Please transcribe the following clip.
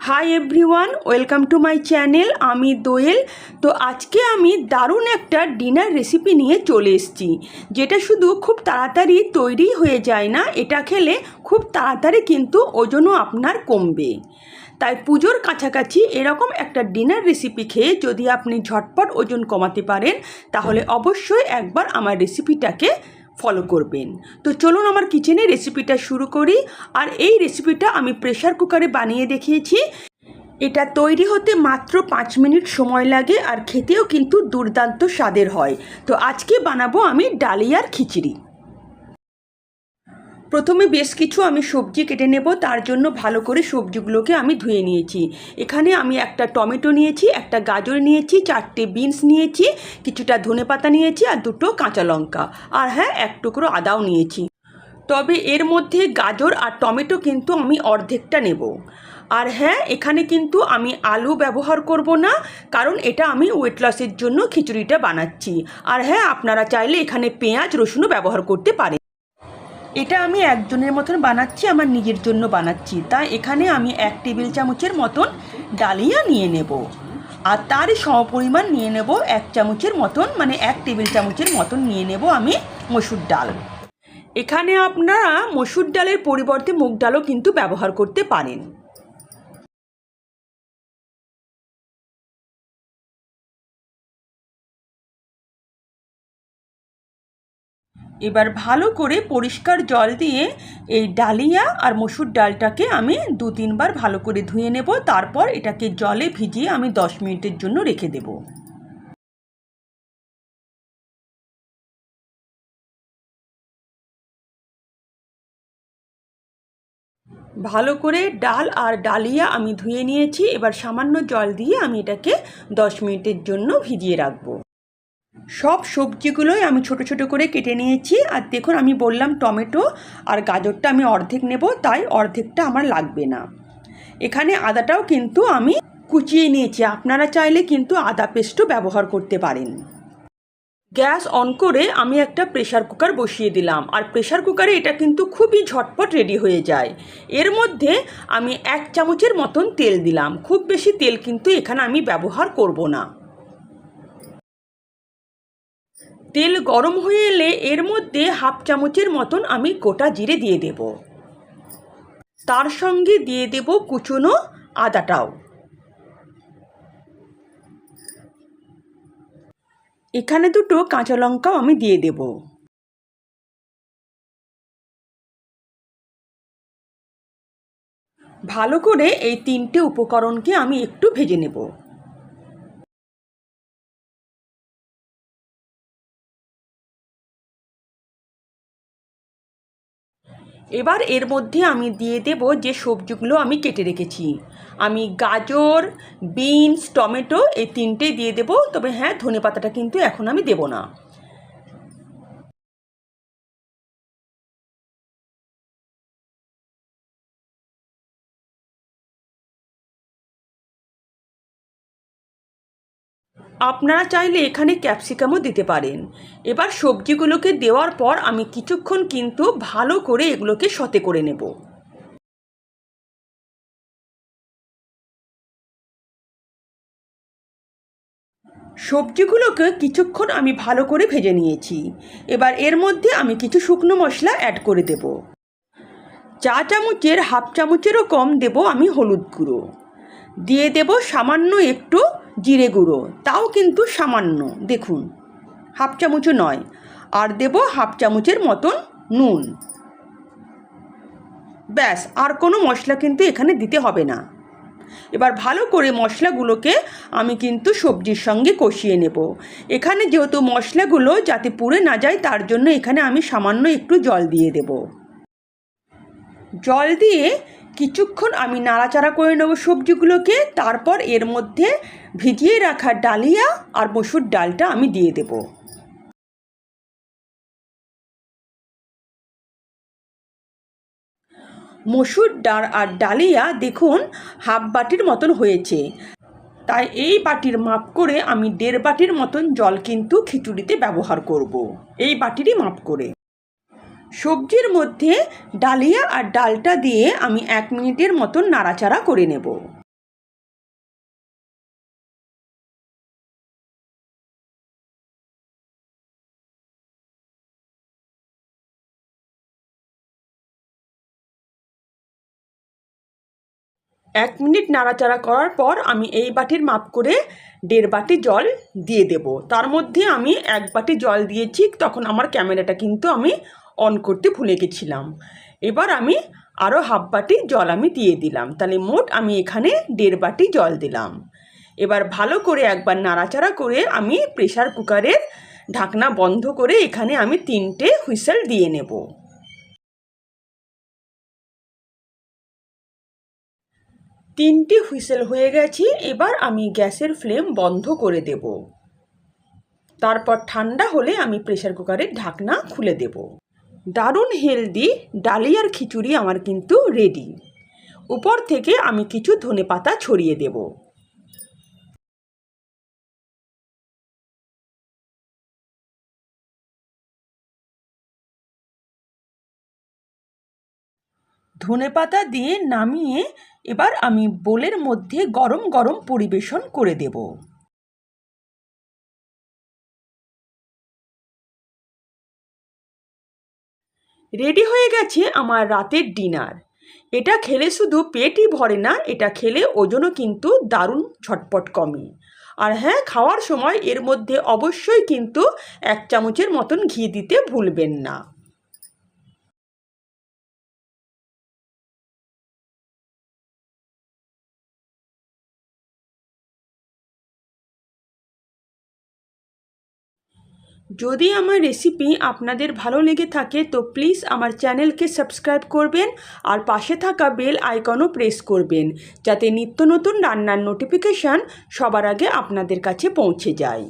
Hi everyone, welcome to my channel. আমি দোয়েল। তো আজকে আমি দারুণ একটা ডিনার রেসিপি নিয়ে চলে এসেছি, যেটা শুধু খুব তাড়াতাড়ি তৈরি হয়ে যায় না, এটা খেলে খুব তাড়াতাড়ি কিন্তু ওজনও আপনার কমবে। তাই পুজোর কাছাকাছি এরকম একটা ডিনার রেসিপি খেয়ে যদি আপনি ঝটপট ওজন কমাতে পারেন, তাহলে অবশ্যই একবার আমার রেসিপিটাকে ফলো করবেন। তো চলুন আমার কিচেনে রেসিপিটা শুরু করি। আর এই রেসিপিটা আমি প্রেসার কুকারে বানিয়ে দেখিয়েছি। এটা তৈরি হতে মাত্র 5 মিনিট সময় লাগে, আর খেতেও কিন্তু দুর্দান্ত স্বাদের হয়। তো আজকে বানাবো আমি ডালিয়ার খিচুড়ি। প্রথমে বেশ কিছু আমি সবজি কেটে নেব। তার জন্য ভালো করে সবজিগুলোকে আমি ধুয়ে নিয়েছি। এখানে আমি একটা টমেটো নিয়েছি, একটা গাজর নিয়েছি, 4টে বিনস নিয়েছি, কিছুটা ধনেপাতা নিয়েছি, আর 2টো কাঁচা লঙ্কা, আর হ্যাঁ, 1 টুকরো আদাও নিয়েছি। তবে এর মধ্যে গাজর আর টমেটো কিন্তু আমি অর্ধেকটা নেব। আর হ্যাঁ, এখানে কিন্তু আমি আলু ব্যবহার করব না, কারণ এটা আমি ওয়েট লসের জন্য খিচুড়িটা বানাচ্ছি। আর হ্যাঁ, আপনারা চাইলে এখানে পেঁয়াজ রসুনও ব্যবহার করতে পারেন। এটা আমি একজনের মতন বানাচ্ছি, আমার নিজের জন্য বানাচ্ছি, তাই এখানে আমি 1 টেবিল চামচের মতন ডালিয়া নিয়ে নেব। আর তারই সমপরিমাণ নিয়ে নেব 1 চামচের মতন, মানে 1 টেবিল চামচের মতন নিয়ে নেব আমি মসুর ডাল। এখানে আপনারা মসুর ডালের পরিবর্তে মুগ ডালও কিন্তু ব্যবহার করতে পারেন। এবার ভালো করে পরিষ্কার জল দিয়ে এই ডালিয়া আর মসুর ডালটাকে আমি 2-3 বার ভালো করে ধুয়ে নেব। তারপর এটাকে জলে ভিজিয়ে আমি 10 মিনিটের জন্য রেখে দেব। ভালো করে ডাল আর ডালিয়া আমি ধুয়ে নিয়েছি। এবার সামান্য জল দিয়ে আমি এটাকে 10 মিনিটের জন্য ভিজিয়ে রাখবো। সব সবজিগুলোই আমি ছোট ছোট করে কেটে নিয়েছি। আর দেখুন, আমি বললাম টমেটো আর গাজরটা আমি অর্ধেক নেব, তাই অর্ধেকটা আমার লাগবে না। এখানে আদাটাও কিন্তু আমি কুচিয়ে নিয়েছি, আপনারা চাইলে কিন্তু আদা পেস্টও ব্যবহার করতে পারেন। গ্যাস অন করে আমি একটা প্রেসার কুকার বসিয়ে দিলাম। আর প্রেসার কুকারে এটা কিন্তু খুবই ঝটপট রেডি হয়ে যায়। এর মধ্যে আমি 1 চামচের মতন তেল দিলাম। খুব বেশি তেল কিন্তু এখানে আমি ব্যবহার করব না। তেল গরম হয়ে এলে এর মধ্যে 1/2 চামচের মতন আমি গোটা জিরে দিয়ে দেব। তার সঙ্গে দিয়ে দেব কুচনো আদাটাও। এখানে 2টো কাঁচা লঙ্কাও আমি দিয়ে দেব। ভালো করে এই 3টে উপকরণকে আমি একটু ভেজে নেব। এবার এর মধ্যে আমি দিয়ে দেব যে সবজিগুলো আমি কেটে রেখেছি। আমি গাজর, বিনস, টমেটো এই 3টে দিয়ে দেব। তবে হ্যাঁ, ধনেপাতাটা কিন্তু এখন আমি দেব না। আপনারা চাইলে এখানে ক্যাপসিকামও দিতে পারেন। এবার সবজিগুলোকে দেওয়ার পর আমি কিছুক্ষণ কিন্তু ভালো করে এগুলোকে সতে করে নেব। সবজিগুলোকে কিছুক্ষণ আমি ভালো করে ভেজে নিয়েছি। এবার এর মধ্যে আমি কিছু শুকনো মশলা অ্যাড করে দেব। 1 চামচের 1/2 চামচেরও কম দেব আমি হলুদ গুঁড়ো। দিয়ে দেব সামান্য একটু জিরে গুঁড়ো, তাও কিন্তু সামান্য, দেখুন 1/2 চামচও নয়। আর দেব 1/2 চামচের মতন নুন। ব্যাস, আর কোনো মশলা কিন্তু এখানে দিতে হবে না। এবার ভালো করে মশলাগুলোকে আমি কিন্তু সবজির সঙ্গে কষিয়ে নেব। এখানে যেহেতু মশলাগুলো যাতে পুড়ে না যায়, তার জন্য এখানে আমি সামান্য একটু জল দিয়ে দেব। জল দিয়ে কিছুক্ষণ আমি নাড়াচাড়া করে নেব সবজিগুলোকে। তারপর এর মধ্যে ভিজিয়ে রাখা ডালিয়া আর মসুর ডালটা আমি দিয়ে দেব। মসুর ডাল আর ডালিয়া দেখুন 1/2 বাটির মতন হয়েছে, তাই এই বাটির মাপ করে আমি 1.5 বাটির মতন জল কিন্তু খিচুড়িতে ব্যবহার করব, এই বাটিরই মাপ করে। সবজির মধ্যে ডালিয়া আর ডালটা দিয়ে আমি 1 মিনিটের মতন নাড়াচাড়া করে নেব। 1 মিনিট নাড়াচাড়া করার পর আমি এই বাটির মাপ করে 1.5 বাটি জল দিয়ে দেব। তার মধ্যে আমি 1 বাটি জল দিয়েছি, তখন আমার ক্যামেরাটা কিন্তু আমি অন করতে ভুলে গেছিলাম। এবার আমি আরও 1/2 বাটি জল আমি দিয়ে দিলাম, তাহলে মোট আমি এখানে 1.5 বাটি জল দিলাম। এবার ভালো করে একবার নাড়াচাড়া করে আমি প্রেসার কুকারের ঢাকনা বন্ধ করে এখানে আমি 3টে হুইসেল দিয়ে নেব। 3টে হুইসেল হয়ে গেছে, এবার আমি গ্যাসের ফ্লেম বন্ধ করে দেব। তারপর ঠান্ডা হলে আমি প্রেসার কুকারের ঢাকনা খুলে দেব। দারুণ হেলদি ডালিয়ার খিচুড়ি আমার কিন্তু রেডি। উপর থেকে আমি কিছু ধনেপাতা ছড়িয়ে দেব। ধনেপাতা দিয়ে নামিয়ে এবার আমি বোলের মধ্যে গরম গরম পরিবেশন করে দেব। রেডি হয়ে গেছে আমার রাতের ডিনার। এটা খেলে শুধু পেটই ভরে না, এটা খেলে ওজনও কিন্তু দারুণ ঝটপট কমে। আর হ্যাঁ, খাওয়ার সময় এর মধ্যে অবশ্যই কিন্তু 1 চামচের মতন ঘি দিতে ভুলবেন না। যদি আমার রেসিপি আপনাদের ভালো লেগে থাকে তো প্লিজ আমার চ্যানেলকে সাবস্ক্রাইব করবেন আর পাশে থাকা বেল আইকনও প্রেস করবেন, যাতে নিত্য নতুন রান্নার নোটিফিকেশান সবার আগে আপনাদের কাছে পৌঁছে যায়।